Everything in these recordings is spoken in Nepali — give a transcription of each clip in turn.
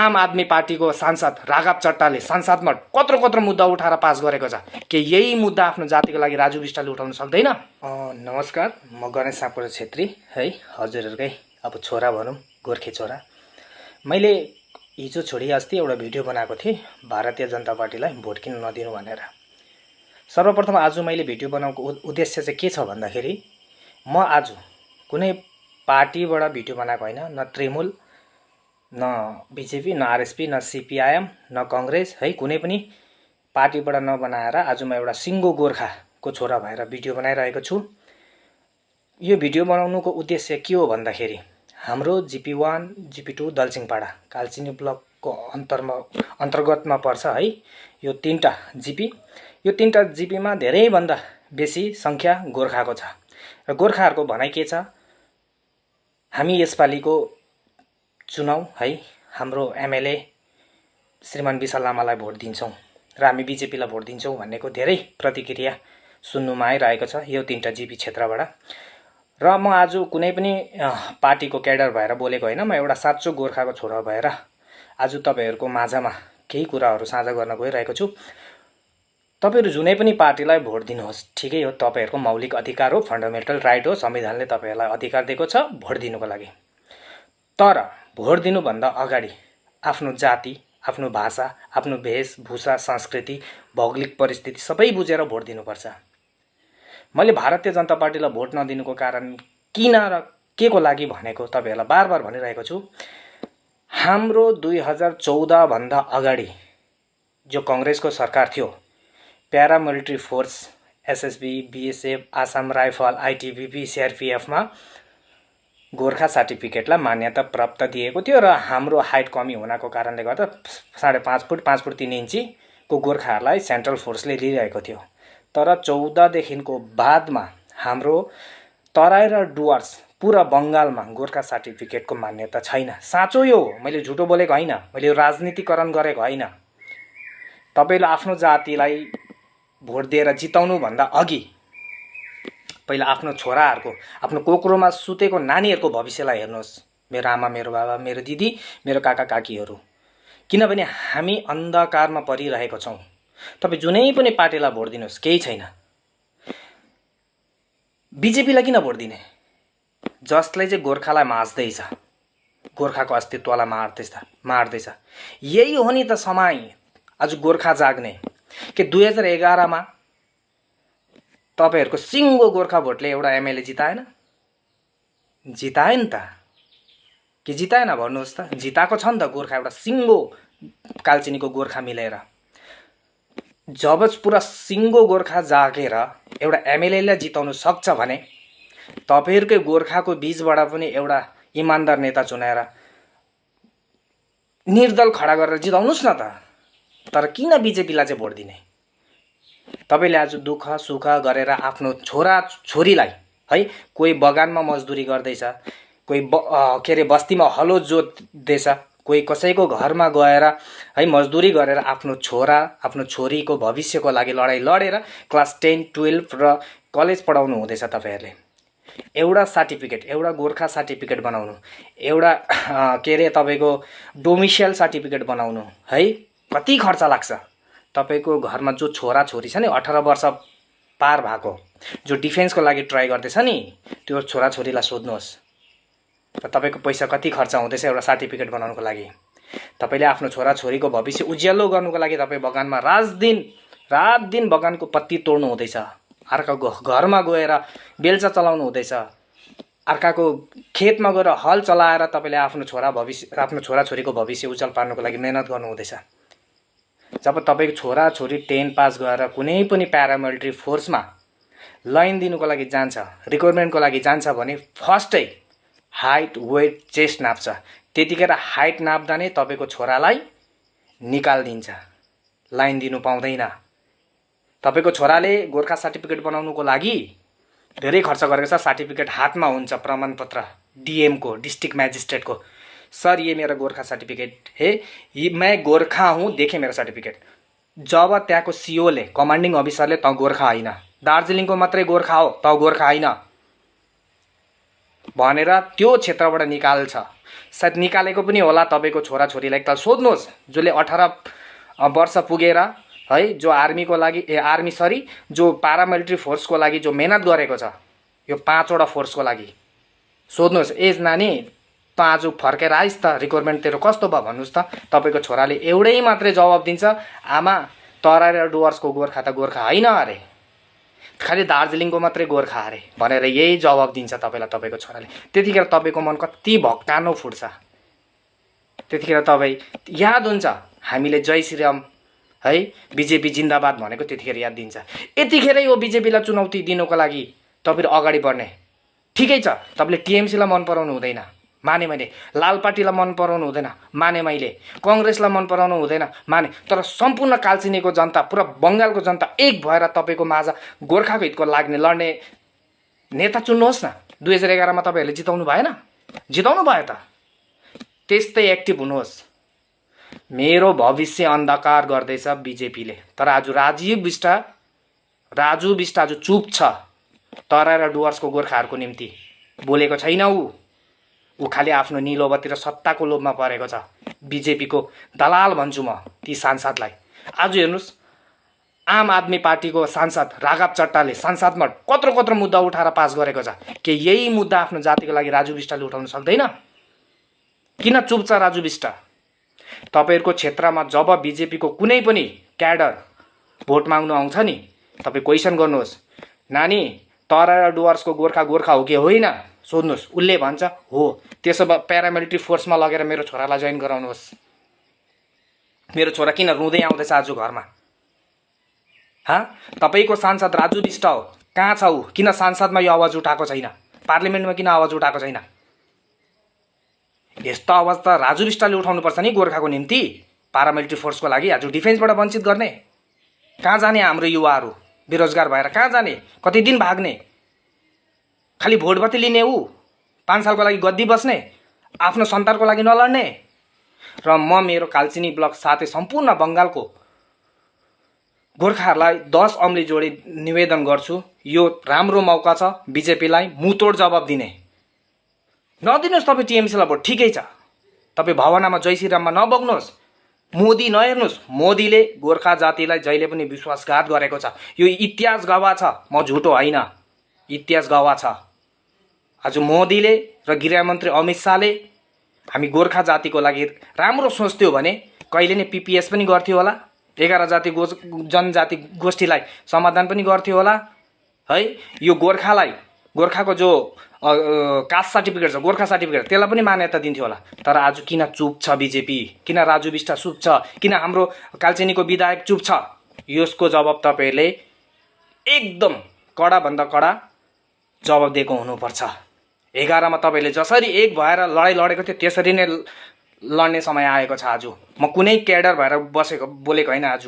आम आदमी पार्टीको सांसद राघव चट्टाले संसदमा कत्रो मुद्दा उठाएर पास गरेको छ। के यही मुद्दा आफ्नो जातिको लागि राजु विष्टले उठाउन सक्दैन? नमस्कार, म गणेश सापकोटा छेत्री है, हजुरहरूकै अब छोरा भनौँ, गोर्खे छोरा। मैले हिजो छोडी अस्ति एउटा भिडियो बनाएको थिएँ भारतीय जनता पार्टीलाई भोट किन नदिनु भनेर। सर्वप्रथम आज मैले भिडियो बनाउनुको उद्देश्य चाहिँ के छ भन्दाखेरि, म आज कुनै पार्टीबाट भिडियो बनाएको होइन, न तृणमूल, न बिजेपी, न आरएसपी, न सिपिआइएम, न कङ्ग्रेस है, कुनै पनि पार्टीबाट नबनाएर आज म एउटा सिङ्गो गोर्खाको छोरा भएर भिडियो बनाइरहेको छु। यो भिडियो बनाउनुको उद्देश्य के हो भन्दाखेरि, हाम्रो जिपी1, जिपी2 दलसिंहपाडा कालचिनी ब्लकको अन्तर्गतमा पर्छ है यो तीनटा जिपी। यो तीनटा जिपीमा धेरैभन्दा बेसी सङ्ख्या गोर्खाको छ र गोर्खाहरूको भनाइ के छ, हामी यसपालिको चुनाव है हाम्रो एमएलए श्रीमान विशाल लामालाई भोट दिन्छौँ र हामी बिजेपीलाई भोट दिन्छौँ भन्नेको धेरै प्रतिक्रिया सुन्नुमा आइरहेको छ यो तीनटा जिपी क्षेत्रबाट। र म आज कुनै पनि पार्टीको क्याडर भएर बोलेको होइन, म एउटा साँचो गोर्खाको छोरा भएर आज तपाईँहरूको माझमा केही कुराहरू साझा गर्न गइरहेको छु। तपाईँहरू जुनै पनि पार्टीलाई भोट दिनुहोस्, ठिकै हो, तपाईँहरूको मौलिक अधिकार हो, फन्डामेन्टल राइट हो, संविधानले तपाईँहरूलाई अधिकार दिएको छ भोट दिनुको लागि। तर भोट दिनुभन्दा अगाडि आफ्नो जाति, आफ्नो भाषा, आफ्नो वेशभूषा, संस्कृति, भौगोलिक परिस्थिति सबै बुझेर भोट दिनुपर्छ। मैले भारतीय जनता पार्टीलाई भोट नदिनुको कारण किन र के को लागि भनेको तपाईँहरूलाई बार भनिरहेको छु। हाम्रो 2014 भन्दा अगाडि जो कङ्ग्रेसको सरकार थियो, paramilitary force SSB, BSF, Assam rifle, ITBP, सीआरपीएफमा गोर्खा सर्टिफिकेटलाई मान्यता प्राप्त दिएको थियो र हाम्रो हाइट कमी हुनको कारणले गर्दा 5.5 फुट 5 फुट 3 इन्चीको गोर्खाहरूलाई सेन्ट्रल फोर्सले लिइरहेको थियो। तर 14 देखिको बादमा हाम्रो तराई र डुवर्स पुरा बङ्गालमा गोर्खा सर्टिफिकेटको मान्यता छैन। साँचो यो, मैले झुटो बोलेको होइन, मैले राजनीतिकरण गरेको होइन। तपाईँले आफ्नो जातिलाई भोट दिएर जिताउनु भन्दा अघि पहिला आफ्नो छोराहरूको, आफ्नो कोक्रोमा सुतेको नानीहरूको भविष्यलाई हेर्नुहोस्। मेरो आमा, मेरो बाबा, मेरो दिदी, मेरो काका काकीहरू, किनभने हामी अन्धकारमा परिरहेको छौँ। तपाईँ जुनै पनि पार्टीलाई भोट दिनुहोस्, केही छैन। बिजेपीलाई किन भोट दिने? जसले चाहिँ गोर्खालाई मार्दैछ, गोर्खाको अस्तित्वलाई मार्दैछ। यही हो नि त समय आज गोर्खा जाग्ने। के 2011मा तपाईँहरूको सिङ्गो गोर्खा भोटले एउटा एमएलए जिताएन? जिताएन त? कि जिताएन भन्नुहोस् त? जिताएको छ नि त गोर्खा, एउटा सिङ्गो कालचिनीको गोर्खा मिलेर। जब पुरा सिङ्गो गोर्खा जागेर एउटा एमएलएलाई जिताउनु सक्छ भने तपाईँहरूकै गोर्खाको बीचबाट पनि एउटा इमान्दार नेता चुनाएर निर्दल खडा गरेर जिताउनुहोस् न त। तर किन बिजेपीलाई चाहिँ भोट दिने? तपाईँले आज दुःख सुख गरेर आफ्नो छोरा छोरीलाई है, कोही बगानमा मजदुरी गर्दैछ, कोही बस्तीमा हलो जोत्दैछ, कोही कसैको घरमा गएर है मजदुरी गरेर आफ्नो छोरा आफ्नो छोरीको भविष्यको लागि लडाइँ लडेर क्लास 10, 12 र कलेज पढाउनु हुँदैछ। तपाईँहरूले एउटा सर्टिफिकेट, एउटा गोर्खा सर्टिफिकेट बनाउनु, एउटा के अरे तपाईँको डोमिसाइल सर्टिफिकेट बनाउनु है, कति खर्च लाग्छ? तपाईँको घरमा जो छोरा छोरी छ नि 18 वर्ष पार भएको, जो डिफेन्सको लागि ट्राई गर्दैछ नि, त्यो छोरा छोरीलाई सोध्नुहोस् र तपाईँको पैसा कति खर्च हुँदैछ एउटा सर्टिफिकेट बनाउनुको लागि। तपाईँले आफ्नो छोरा छोरीको भविष्य उज्यालो गर्नुको लागि तपाईँ बगानमा रात दिन बगानको पत्ती तोड्नु हुँदैछ, अर्काको घरमा गएर बेल्चा चलाउनु हुँदैछ, अर्काको खेतमा गएर हल चलाएर तपाईँले आफ्नो छोरा छोरीको भविष्य उज्जवल पार्नुको लागि मेहनत गर्नु हुँदैछ। जब तपाईँको छोरा छोरी 10 पास गरेर कुनै पनि प्यारामिलिट्री फोर्समा लाइन दिनुको लागि जान्छ, रिक्रुटमेन्टको लागि जान्छ भने फर्स्टै हाइट, वेट, चेस्ट नाप्छ। त्यतिखेर हाइट नाप्दा नै तपाईँको छोरालाई निकालिदिन्छ, लाइन दिनु पाउँदैन। तपाईँको छोराले गोर्खा सर्टिफिकेट बनाउनुको लागि धेरै खर्च गरेको छ। सर्टिफिकेट हातमा हुन्छ, प्रमाणपत्र डिएमको, डिस्ट्रिक्ट म्याजिस्ट्रेटको, सर ये मेरा गोर्खा सर्टिफिकेट है, मैं गोर्खा हूँ, देखें मेरा सर्टिफिकेट। जब त्यहाँको सिओले, कमान्डिङ अफिसरले त गोर्खा होइन, दार्जिलिङको मात्रै गोर्खा हो, त गोर्खा होइन भनेर त्यो क्षेत्रबाट निकाल्छ। सायद निकालेको पनि होला। तपाईँको छोराछोरीलाई एकताल सोध्नुहोस्, जसले 18 वर्ष पुगेर है जो आर्मीको लागि आर्मी सरी जो पारामिलिट्री फोर्सको लागि जो मेहनत गरेको छ, यो 5वटा फोर्सको लागि सोध्नुहोस्। एज नानी त आज फर्केर आइस् त, रिक्वायरमेन्ट तेरो कस्तो भयो भन्नुहोस् त। तपाईँको छोराले एउटै मात्रै जवाब दिन्छ, आमा तराई र डुवर्सको गोर्खा त गोर्खा होइन अरे, खालि दार्जिलिङको मात्रै गोर्खा अरे भनेर यही जवाब दिन्छ तपाईँलाई तपाईँको छोराले। त्यतिखेर तपाईँको मन कति भक्कानो फुट्छ। त्यतिखेर तपाईँ याद हुन्छ हामीले जय श्रीराम है बिजेपी जिन्दाबाद भनेको, त्यतिखेर याद दिन्छ। यतिखेरै यो बिजेपीलाई चुनौती दिनुको लागि तपाईँले अगाडि बढ्ने ठिकै छ। तपाईँले टिएमसीलाई मन पराउनु हुँदैन, माने मैले। लाल पार्टीलाई मन पराउनु हुँदैन, माने मैले। कङ्ग्रेसलाई मन पराउनु हुँदैन, माने। तर सम्पूर्ण कालचिनीको जनता, पुरा बङ्गालको जनता एक भएर तपाईँको माझ गोर्खाको हितको लाग्ने लड्ने नेता चुन्नुहोस् न। 2011 मा तपाईँहरूले जिताउनु भएन? जिताउनु भयो त। त्यस्तै एक्टिभ हुनुहोस्। मेरो भविष्य अन्धकार गर्दैछ बिजेपीले, तर आज राजु बिष्ट आज चुप छ। तराई र डुवर्सको गोर्खाहरूको निम्ति बोलेको छैन। ऊ खालि आफ्नो निलोबती र सत्ताको लोभमा परेको छ। बिजेपीको दलाल भन्छु म ती सांसदलाई। आज हेर्नुहोस्, आम आदमी पार्टीको सांसद राघव चट्टाले संसदमा कत्रो मुद्दा उठाएर पास गरेको छ। के यही मुद्दा आफ्नो जातिको लागि राजु बिष्टले उठाउन सक्दैन? किन चुप छ राजु बिष्ट? तपाईँहरूको क्षेत्रमा जब बिजेपीको कुनै पनि क्याडर भोट माग्नु आउँछ नि, तपाईँ क्वेसन गर्नुहोस्, नानी तराई र डुवर्सको गोर्खा गोर्खा हो कि होइन सोध्नुहोस्। उसले भन्छ हो, त्यसो भए प्यारामिलिट्री फोर्समा लगेर मेरो छोरालाई जोइन गराउनुहोस्। मेरो छोरा किन रुँदै आउँदैछ आज घरमा? तपाईँको सांसद राजु बिष्ट हो, कहाँ छ ऊ? किन संसदमा यो आवाज उठाएको छैन? पार्लिमेन्टमा किन आवाज उठाएको छैन? यस्तो आवाज त राजु बिष्टले उठाउनुपर्छ नि गोर्खाको निम्ति, पारामिलिट्री फोर्सको लागि। आज डिफेन्सबाट वञ्चित गर्ने कहाँ जाने? हाम्रो युवाहरू बेरोजगार भएर कहाँ जाने? कति दिन भाग्ने? खालि भोट मात्रै लिने ऊ, 5 सालको लागि गद्दी बस्ने, आफ्नो सन्तानको लागि नलड्ने। र म मेरो कालचिनी ब्लक साथै सम्पूर्ण बङ्गालको गोर्खाहरूलाई 10 औँली जोडी निवेदन गर्छु, यो राम्रो मौका छ बिजेपीलाई मुतोड जवाब दिने। नदिनुहोस् तपाईँ टिएमसीलाई भोट, ठिकै छ। तपाईँ भावनामा जय श्रीराममा नबग्नुहोस्। मोदी नहेर्नुहोस्, मोदीले गोर्खा जातिलाई जहिले पनि विश्वासघात गरेको छ। यो इतिहास गवाह छ, म झुटो होइन, इतिहास गवाह छ। आज मोदीले र गृहमन्त्री अमित शाहले हामी गोर्खा जातिको लागि राम्रो सोच्थ्यो भने कहिले नै पिपिएस पनि गर्थ्यो होला, 11 जाति जनजाति गोष्ठीलाई समाधान पनि गर्थ्यो होला है। यो गोर्खाको जो कास्ट सर्टिफिकेट छ, गोर्खा सर्टिफिकेट, त्यसलाई पनि मान्यता दिन्थ्यो होला। तर आज किन चुप छ बिजेपी? किन राजु बिष्ट चुप छ? किन हाम्रो कालचिनीको विधायक चुप छ? यसको जवाब तपाईँहरूले एकदम कडाभन्दा कडा जवाब दिएको हुनुपर्छ। 11 मा तपाईँले जसरी एक भएर लडाइँ लडेको थियो, त्यसरी नै लड्ने समय आएको छ। आज म कुनै क्याडर भएर बोलेको होइन आज।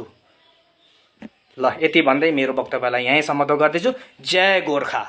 ल, यति भन्दै मेरो वक्तव्यलाई यहीँ समाप्त गर्दैछु। जय गोर्खा।